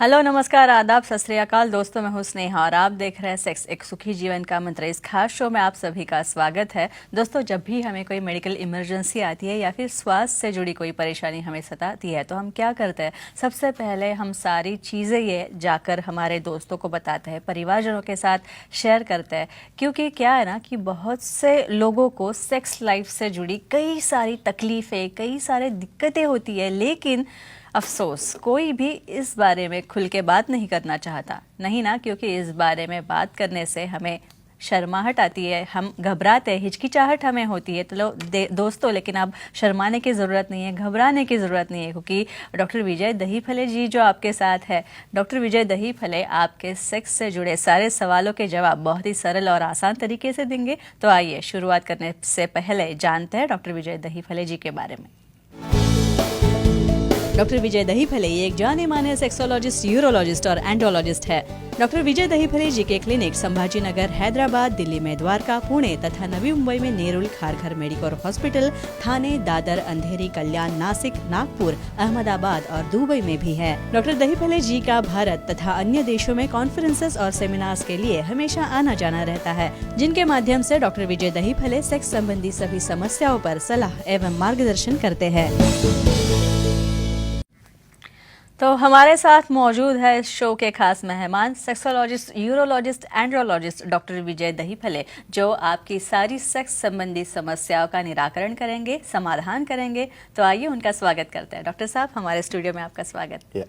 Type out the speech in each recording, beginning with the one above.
Hello, नमस्कार, आदाब, सत श्री अकाल। दोस्तों, मैं हूं स्नेहा और आप देख रहे हैं सेक्स एक सुखी जीवन का मंत्र। इस खास शो में आप सभी का स्वागत है। दोस्तों, जब भी हमें कोई मेडिकल इमरजेंसी आती है या फिर स्वास्थ्य से जुड़ी कोई परेशानी हमें सताती है तो हम क्या करते हैं? सबसे पहले हम सारी चीज़ें ये जाकर हमारे दोस्तों को बताते हैं, परिवारजनों के साथ शेयर करते हैं। क्योंकि क्या है ना कि बहुत से लोगों को सेक्स लाइफ से जुड़ी कई सारी तकलीफ़ें, कई सारी दिक्कतें होती है, लेकिन अफसोस कोई भी इस बारे में खुल के बात नहीं करना चाहता। नहीं ना, क्योंकि इस बारे में बात करने से हमें शर्माहट आती है, हम घबराते हैं, हिचकिचाहट हमें होती है। तो दोस्तों, लेकिन अब शर्माने की ज़रूरत नहीं है, घबराने की ज़रूरत नहीं है, क्योंकि डॉक्टर विजय दहीफले जी जो आपके साथ है, डॉक्टर विजय दहीफले आपके सेक्स से जुड़े सारे सवालों के जवाब बहुत ही सरल और आसान तरीके से देंगे। तो आइए शुरुआत करने से पहले जानते हैं डॉक्टर विजय दहीफले जी के बारे में। डॉक्टर विजय दहीफले एक जाने माने सेक्सोलॉजिस्ट, यूरोलॉजिस्ट और एंड्रोलॉजिस्ट है। डॉक्टर विजय दहीफले जी के क्लिनिक संभाजी नगर, हैदराबाद, दिल्ली में द्वारका, पुणे तथा नवी मुंबई में नेरुल, खारघर मेडिकोर हॉस्पिटल, थाने, दादर, अंधेरी, कल्याण, नासिक, नागपुर, अहमदाबाद और दुबई में भी है। डॉक्टर दहीफले जी का भारत तथा अन्य देशों में कॉन्फ्रेंसेस और सेमिनार्स के लिए हमेशा आना जाना रहता है, जिनके माध्यम से डॉक्टर विजय दहीफले सेक्स संबंधी सभी समस्याओं पर सलाह एवं मार्गदर्शन करते हैं। तो हमारे साथ मौजूद है इस शो के खास मेहमान, सेक्सोलॉजिस्ट, यूरोलॉजिस्ट, एंड्रोलॉजिस्ट डॉक्टर विजय दहीफले, जो आपकी सारी सेक्स संबंधी समस्याओं का निराकरण करेंगे, समाधान करेंगे। तो आइए उनका स्वागत करते हैं। डॉक्टर साहब, हमारे स्टूडियो में आपका स्वागत।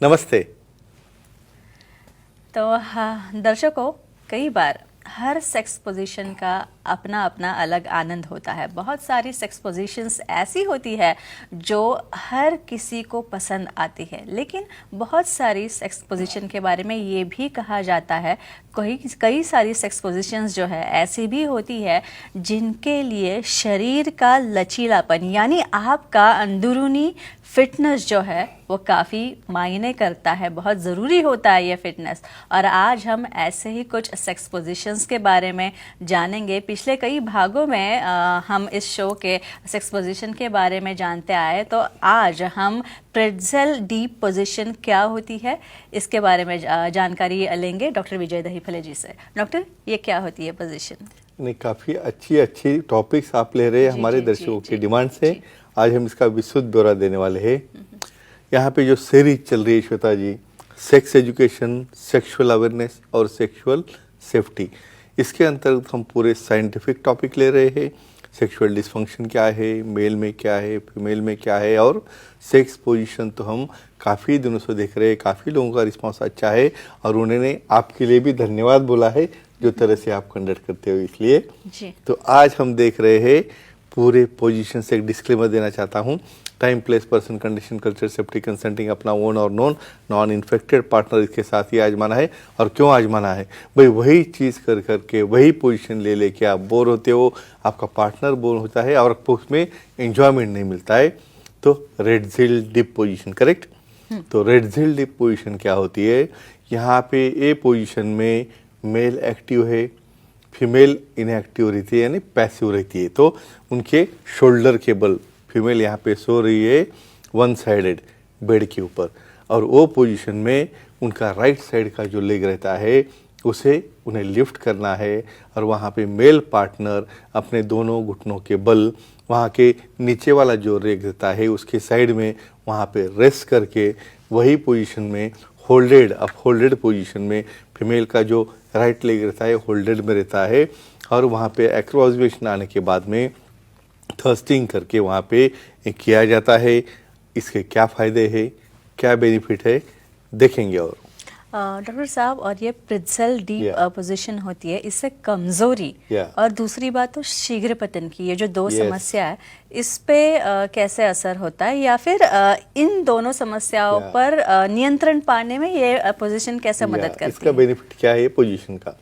नमस्ते। तो दर्शकों, कई बार हर सेक्स पोजीशन का अपना अपना अलग आनंद होता है। बहुत सारी सेक्स पोजीशंस ऐसी होती है जो हर किसी को पसंद आती है, लेकिन बहुत सारी सेक्स पोजीशन के बारे में ये भी कहा जाता है, कई सारी सेक्स पोजीशंस जो है ऐसी भी होती है जिनके लिए शरीर का लचीलापन यानी आपका अंदरूनी फिटनेस जो है वो काफ़ी मायने करता है, बहुत ज़रूरी होता है ये फिटनेस। और आज हम ऐसे ही कुछ सेक्स पोजीशंस के बारे में जानेंगे। पिछले कई भागों में हम इस शो के सेक्स पोजीशन के बारे में जानते आए, तो आज हम प्रेट्ज़ेल डीप पोजीशन क्या होती है इसके बारे में जानकारी लेंगे डॉक्टर विजय दहीफले जी से। डॉक्टर, ये क्या होती है पोजीशन? नहीं, काफ़ी अच्छी टॉपिक्स आप ले रहे हैं हमारे दर्शकों की डिमांड से। आज हम इसका विशुद्ध ब्यौरा देने वाले हैं। यहाँ पे जो सीरीज चल रही है श्वेता जी, सेक्स एजुकेशन, सेक्सुअल अवेयरनेस और सेक्सुअल सेफ्टी, इसके अंतर्गत हम पूरे साइंटिफिक टॉपिक ले रहे हैं। सेक्सुअल डिसफंक्शन क्या है, मेल में क्या है, फीमेल में क्या है, और सेक्स पोजीशन तो हम काफ़ी दिनों से देख रहे हैं। काफ़ी लोगों का रिस्पांस अच्छा है और उन्होंने आपके लिए भी धन्यवाद बोला है जो तरह से आप कंडक्ट करते हो, इसलिए जी। तो आज हम देख रहे हैं पूरे पोजीशन से। एक डिस्क्लेमर देना चाहता हूँ, time, place, person, condition, culture, safety, consulting, अपना ओन और नॉन इन्फेक्टेड पार्टनर इसके साथ ही आजमाना है। और क्यों आजमाना है भाई? वही चीज़ कर करके वही पोजीशन ले लेके आप बोर होते हो, आपका पार्टनर बोर होता है और आपको उसमें एंजॉयमेंट नहीं मिलता है। तो रेडझिल डिप पोजीशन, करेक्ट? तो रेडझिल डिप पोजीशन क्या होती है? यहाँ पे ए पोजीशन में मेल एक्टिव है, फीमेल इनएक्टिव रहती है यानी पैसिव रहती है। तो उनके शोल्डर के बल फीमेल यहाँ पे सो रही है वन साइडेड बेड के ऊपर, और वो पोजीशन में उनका राइट साइड का जो लेग रहता है उसे उन्हें लिफ्ट करना है, और वहाँ पे मेल पार्टनर अपने दोनों घुटनों के बल वहाँ के नीचे वाला जो लेग रहता है उसके साइड में वहाँ पे रेस्ट करके वही पोजीशन में होल्डेड पोजीशन में फीमेल का जो राइट लेग रहता है होल्डेड में रहता है, और वहाँ पे एक्रोजवेशन आने के बाद में थर्स्टिंग करके वहाँ पे किया जाता है। इसके क्या फ़ायदे हैं, क्या बेनिफिट है, देखेंगे। और डॉक्टर साहब, और ये प्रेट्ज़ेल डीप पोजीशन होती है, इससे कमजोरी और दूसरी बात तो शीघ्र पतन की, ये जो दो समस्या है, इस पे कैसे असर होता है, या फिर इन दोनों समस्याओं पर नियंत्रण पाने में ये पोजीशन कैसे मदद करती है? इसका बेनिफिट क्या है पोजीशन का?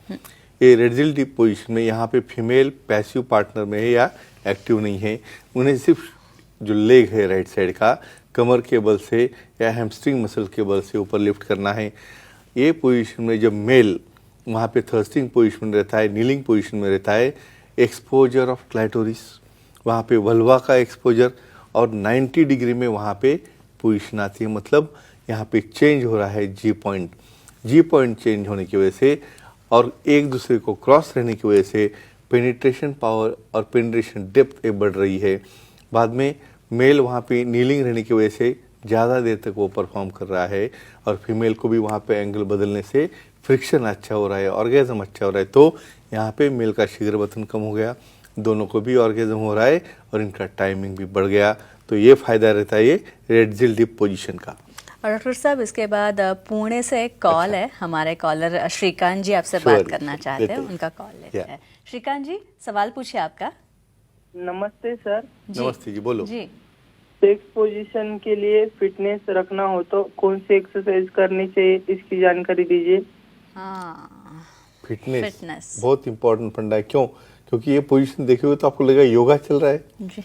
ये रेडझिल डीप पोजीशन में यहाँ पे फीमेल पैसिव पार्टनर में है या एक्टिव नहीं है, उन्हें सिर्फ जो लेग है राइट साइड का कमर के बल से या हैमस्ट्रिंग मसल के बल से ऊपर लिफ्ट करना है। ये पोजीशन में जब मेल वहाँ पे थर्स्टिंग पोजीशन में रहता है, नीलिंग पोजीशन में रहता है, एक्सपोजर ऑफ क्लाइटोरिस, वहाँ पे वल्वा का एक्सपोजर, और 90 डिग्री में वहाँ पे पोजीशन आती है। मतलब यहाँ पे चेंज हो रहा है जी पॉइंट चेंज होने की वजह से और एक दूसरे को क्रॉस रहने की वजह से पेनिट्रेशन पावर और पेनिट्रेशन डेप्थ बढ़ रही है। बाद में मेल वहाँ पे नीलिंग रहने की वजह से ज़्यादा देर तक वो परफॉर्म कर रहा है और फीमेल को भी वहाँ पे एंगल बदलने से फ्रिक्शन अच्छा हो रहा है, ऑर्गेजम अच्छा हो रहा है। तो यहाँ पे मेल का शीघ्रवतन कम हो गया, दोनों को भी ऑर्गेजम हो रहा है और इनका टाइमिंग भी बढ़ गया। तो ये फायदा रहता है ये रेडजिल डिप पोजीशन का। और डॉक्टर साहब इसके बाद पुणे से एक कॉल है, हमारे कॉलर श्रीकांत जी आपसे Sure, बात करना चाहते हैं, उनका कॉल लेते Yeah. हैं। श्रीकांत जी सवाल पूछिए आपका। नमस्ते सर। नमस्ते जी, बोलो। जी सेक्स पोजीशन के लिए फिटनेस रखना हो तो कौन सी एक्सरसाइज करनी चाहिए, इसकी जानकारी दीजिए। हाँ, फिटनेस फिटनेस बहुत इंपॉर्टेंट फंडा है। क्यों? क्योंकि ये पोजीशन देखोगे तो आपको लगेगा योगा चल रहा है। जी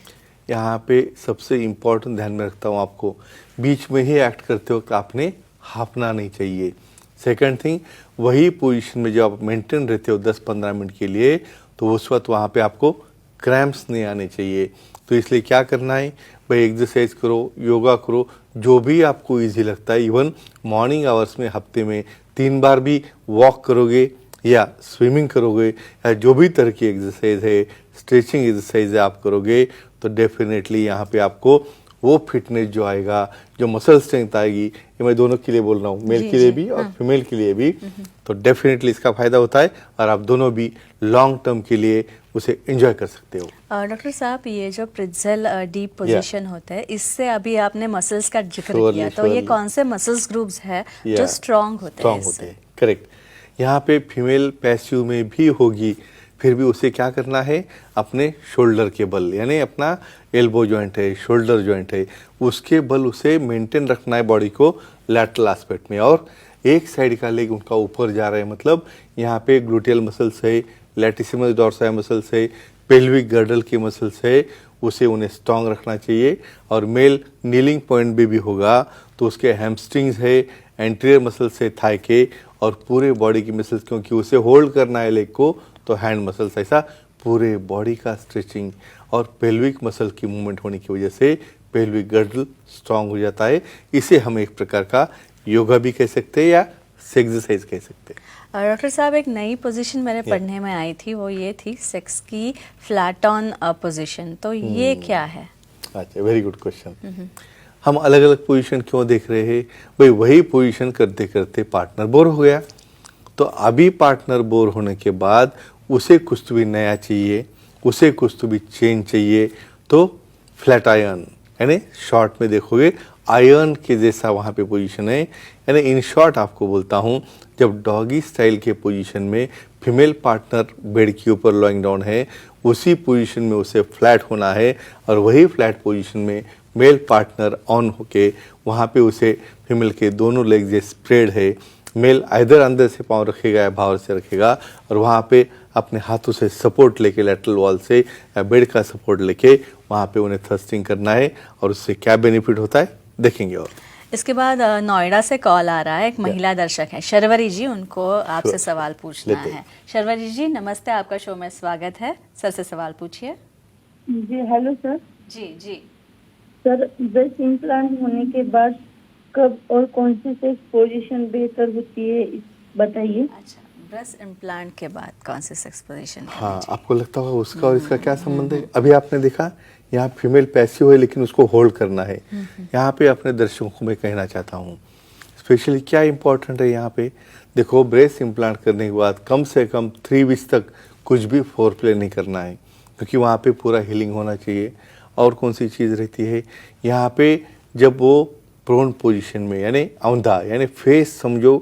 यहाँ पे सबसे इम्पोर्टेंट ध्यान में रखता हूँ आपको, बीच में ही एक्ट करते वक्त आपने हाफना नहीं चाहिए। सेकंड थिंग, वही पोजीशन में जब आप मेंटेन रहते हो 10-15 मिनट के लिए तो उस वक्त वहाँ पे आपको क्रैम्प्स नहीं आने चाहिए। तो इसलिए क्या करना है भाई, एक्सरसाइज करो, योगा करो, जो भी आपको इजी लगता है। इवन मॉर्निंग आवर्स में हफ्ते में 3 बार भी वॉक करोगे या स्विमिंग करोगे या जो भी तरह की एक्सरसाइज है, स्ट्रेचिंग एक्सरसाइज है आप करोगे तो डेफिनेटली यहाँ पे आपको वो फिटनेस जो आएगा, जो मसल स्ट्रेंथ आएगी, ये मैं दोनों के लिए बोल रहा हूँ, मेल जी, के लिए जी, भी और फीमेल के लिए भी, तो डेफिनेटली इसका फायदा होता है और आप दोनों भी लॉन्ग टर्म के लिए उसे एंजॉय कर सकते हो। डॉक्टर साहब ये जो प्रिट्जेल डीप पोजीशन होता है, इससे अभी आपने मसल्स का जिक्र Surely, किया, तो ये surely. कौन से मसल्स ग्रुप्स है जो Yeah. स्ट्रांग होते हैं स्ट्रांग होते इससे? हैं, करेक्ट। यहाँ पे फीमेल पैसिव में भी होगी, फिर भी उसे क्या करना है, अपने शोल्डर के बल, यानी अपना एल्बो जॉइंट है, शोल्डर जॉइंट है, उसके बल उसे मेंटेन रखना है बॉडी को लैटरल एस्पेक्ट में। और एक साइड का लेग उनका ऊपर जा रहा है, मतलब यहाँ पे ग्लूटियल मसल्स है, लैटिसिमस डॉर्साई मसल्स है, पेल्विक गर्डल के मसल्स है, उसे उन्हें स्ट्रांग रखना चाहिए। और मेल नीलिंग पॉइंट भी होगा तो उसके हैमस्ट्रिंग्स है, एंटीरियर मसल्स है थाई के, और पूरे बॉडी की मसल्स, क्योंकि उसे होल्ड करना है लेग को तो हैंड मसल्स, ऐसा पूरे बॉडी का स्ट्रेचिंग और पेल्विक मसल की मूवमेंट होने की वजह से पेल्विक गर्डल स्ट्रांग हो जाता है। इसे हम एक प्रकार का योगा भी कह सकते हैं या एक्सरसाइज कह सकते हैं। डॉक्टर साहब एक नई पोजीशन मेरे पढ़ने में आई थी, वो ये थी सेक्स की फ्लैट ऑन पोजीशन, तो ये क्या है? अच्छा, वेरी गुड क्वेश्चन। हम अलग अलग पोजीशन क्यों देख रहे हैं भाई? वही पोजीशन करते करते पार्टनर बोर हो गया, तो अभी पार्टनर बोर होने के बाद उसे कुछ तो भी नया चाहिए, उसे कुछ तो भी चेंज चाहिए। तो फ्लैट आयरन, यानी शॉर्ट में देखोगे आयरन के जैसा वहाँ पे पोजीशन है। यानी इन शॉर्ट आपको बोलता हूँ, जब डॉगी स्टाइल के पोजीशन में फीमेल पार्टनर बेड के ऊपर लॉइंग डाउन है, उसी पोजीशन में उसे फ्लैट होना है, और वही फ्लैट पोजीशन में मेल पार्टनर ऑन होके वहाँ पे उसे फीमेल के दोनों लेग जो स्प्रेड है, मेल इधर अंदर से पाँव रखेगा या बाहर से रखेगा, और वहाँ पे अपने हाथों से सपोर्ट लेके लैटरल वॉल से या बेड का सपोर्ट लेके वहाँ पे उन्हें थ्रस्टिंग करना है। और उससे क्या बेनिफिट होता है देखेंगे। और इसके बाद नोएडा से कॉल आ रहा है, एक महिला दर्शक है शर्वरी जी, उनको आपसे सवाल पूछना लेते है। शर्वरी जी नमस्ते, आपका शो में स्वागत है, सर से सवाल पूछिए। जी हेलो सर। जी जी सर, ब्रेस्ट इम्प्लांट होने के बाद कब और कौन सी सेक्स पोजीशन बेहतर होती है, बताइए। अच्छा, ब्रेस्ट इम्प्लांट के बाद कौन से सेक्स पोजीशन? हाँ, आपको लगता होगा उसका और इसका क्या संबंध है? अभी आपने देखा यहाँ फीमेल पैसिव है लेकिन उसको होल्ड करना है। यहाँ पे अपने दर्शकों को मैं कहना चाहता हूँ स्पेशली क्या इंपॉर्टेंट है यहाँ पे। देखो, ब्रेस्ट इम्प्लांट करने के बाद कम से कम 3 वीक्स तक कुछ भी फोरप्ले नहीं करना है, क्योंकि वहाँ पे पूरा हीलिंग होना चाहिए। और कौन सी चीज़ रहती है यहाँ पे, जब वो प्रोन पोजीशन में, यानी औंधा, यानी फेस समझो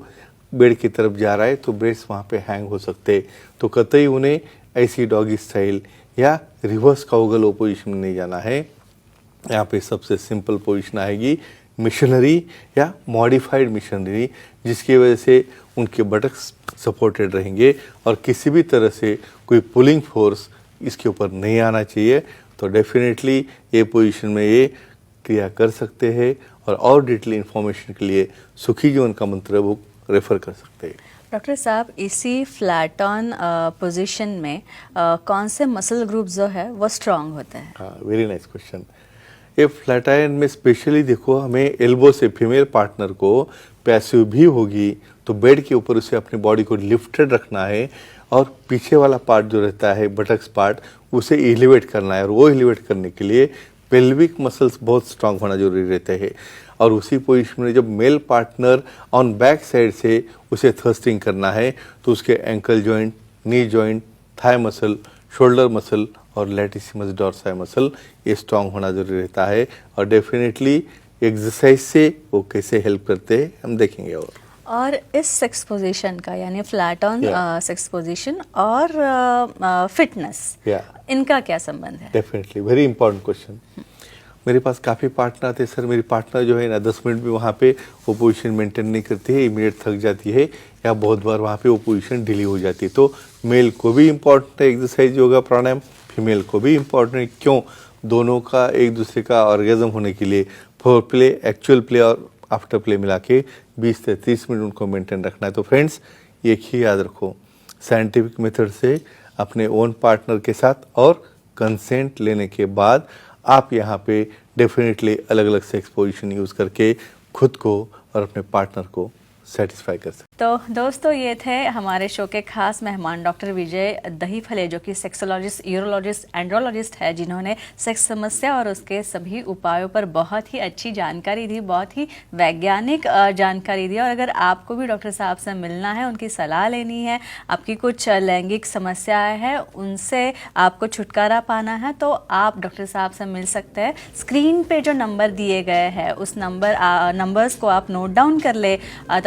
बेड की तरफ जा रहा है, तो ब्रेस्ट वहाँ पे हैंग हो सकते हैं। तो कतई उन्हें ऐसी डॉगी स्टाइल या रिवर्स काउगल पोजीशन में नहीं जाना है। यहाँ पे सबसे सिंपल पोजीशन आएगी मिशनरी या मॉडिफाइड मिशनरी, जिसकी वजह से उनके बटक्स सपोर्टेड रहेंगे और किसी भी तरह से कोई पुलिंग फोर्स इसके ऊपर नहीं आना चाहिए। तो डेफिनेटली ये पोजीशन में ये क्रिया कर सकते हैं। और डिटेल इन्फॉर्मेशन के लिए सुखी जीवन का मंत्र बुक रेफर कर सकते हैं। डॉक्टर साहब, इसी फ्लैट ऑन पोजीशन में कौन से मसल ग्रुप जो है वो स्ट्रांग होते हैं? हाँ, वेरी नाइस क्वेश्चन। ये फ्लैट आयरन में स्पेशली देखो, हमें एल्बो से फीमेल पार्टनर को पैसिव भी होगी तो बेड के ऊपर उसे अपनी बॉडी को लिफ्टेड रखना है और पीछे वाला पार्ट जो रहता है बटक्स पार्ट उसे एलिवेट करना है, और वो एलिवेट करने के लिए पेल्विक मसल्स बहुत स्ट्रांग होना जरूरी रहते हैं। और उसी पोजीशन में जब male partner on back side से उसे थ्रस्टिंग करना है तो उसके ankle joint, knee joint, thigh muscle, shoulder muscle और लैटिसिमस डॉर्साई मसल ये स्ट्रांग होना जरूरी रहता है। और डेफिनेटली एक्सरसाइज से वो कैसे हेल्प करते हैं हम देखेंगे। और इस सेक्स पोजीशन का यानी फ्लैट ऑन सेक्स पोजीशन और फिटनेस, इनका क्या संबंध है? Definitely very important question. मेरे पास काफ़ी पार्टनर थे सर, मेरी पार्टनर जो है ना 10 मिनट में वहाँ पे वो पोजीशन मेंटेन नहीं करती है, इमीडिएट थक जाती है या बहुत बार वहाँ पे वो पोजीशन डिली हो जाती है। तो मेल को भी इम्पॉर्टेंट है एक्सरसाइज, योगा, प्राणायाम, फीमेल को भी इम्पॉर्टेंट है। क्यों? दोनों का एक दूसरे का ऑर्गेजम होने के लिए फोर प्ले, एक्चुअल प्ले और आफ्टर प्ले मिला के 20 से 30 मिनट उनको मेंटेन रखना है। तो फ्रेंड्स एक ही याद रखो, साइंटिफिक मेथड से अपने ओन पार्टनर के साथ और कंसेंट लेने के बाद आप यहाँ पे डेफिनेटली अलग अलग सेक्स पोजीशन यूज़ करके खुद को और अपने पार्टनर को सेटिस्फाई कर सकते। तो दोस्तों ये थे हमारे शो के खास मेहमान डॉक्टर विजय दहीफले, जो कि सेक्सोलॉजिस्ट, यूरोलॉजिस्ट, एंड्रोलॉजिस्ट है, जिन्होंने सेक्स समस्या और उसके सभी उपायों पर बहुत ही अच्छी जानकारी दी, बहुत ही वैज्ञानिक जानकारी दी। और अगर आपको भी डॉक्टर साहब से मिलना है, उनकी सलाह लेनी है, आपकी कुछ लैंगिक समस्याएं हैं, उनसे आपको छुटकारा पाना है, तो आप डॉक्टर साहब से मिल सकते हैं। स्क्रीन पे जो नंबर दिए गए हैं उस नंबर्स को आप नोट डाउन कर ले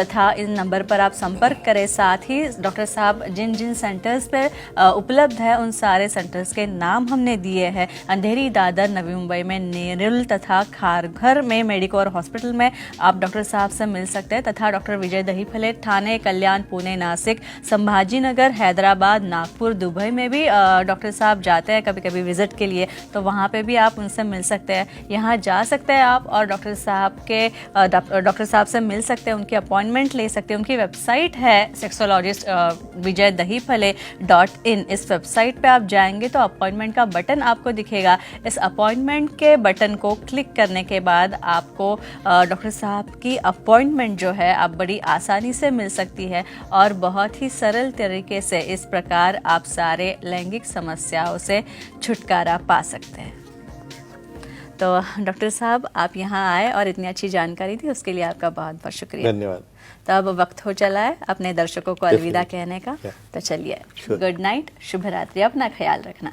तथा इन नंबर पर आप संपर्क करें। साथ ही डॉक्टर साहब जिन जिन सेंटर्स पे उपलब्ध है उन सारे सेंटर्स के नाम हमने दिए हैं। अंधेरी, दादर, नवी मुंबई में नेरुल तथा खारघर में मेडिकोर हॉस्पिटल में आप डॉक्टर साहब से मिल सकते हैं। तथा डॉक्टर विजय दहीफले ठाणे, कल्याण, पुणे, नासिक, संभाजी नगर, हैदराबाद, नागपुर, दुबई में भी डॉक्टर साहब जाते हैं कभी कभी विजिट के लिए, तो वहाँ पे भी आप उनसे मिल सकते हैं। यहाँ जा सकते हैं आप और डॉक्टर साहब से मिल सकते हैं, उनकी अपॉइंटमेंट ले सकते हैं। उनकी वेबसाइट है सेक्सोलॉजिस्ट विजय दहीफले.in। इस वेबसाइट पे आप जाएंगे तो अपॉइंटमेंट का बटन आपको दिखेगा। इस अपॉइंटमेंट के बटन को क्लिक करने के बाद आपको डॉक्टर साहब की अपॉइंटमेंट जो है आप बड़ी आसानी से मिल सकती है और बहुत ही सरल तरीके से इस प्रकार आप सारे लैंगिक समस्याओं से छुटकारा पा सकते हैं। तो डॉक्टर साहब आप यहाँ आए और इतनी अच्छी जानकारी दी, उसके लिए आपका बहुत बहुत शुक्रिया। धन्यवाद। तो अब वक्त हो चला है अपने दर्शकों को अलविदा कहने का, तो चलिए गुड नाइट, शुभ रात्रि, अपना ख्याल रखना।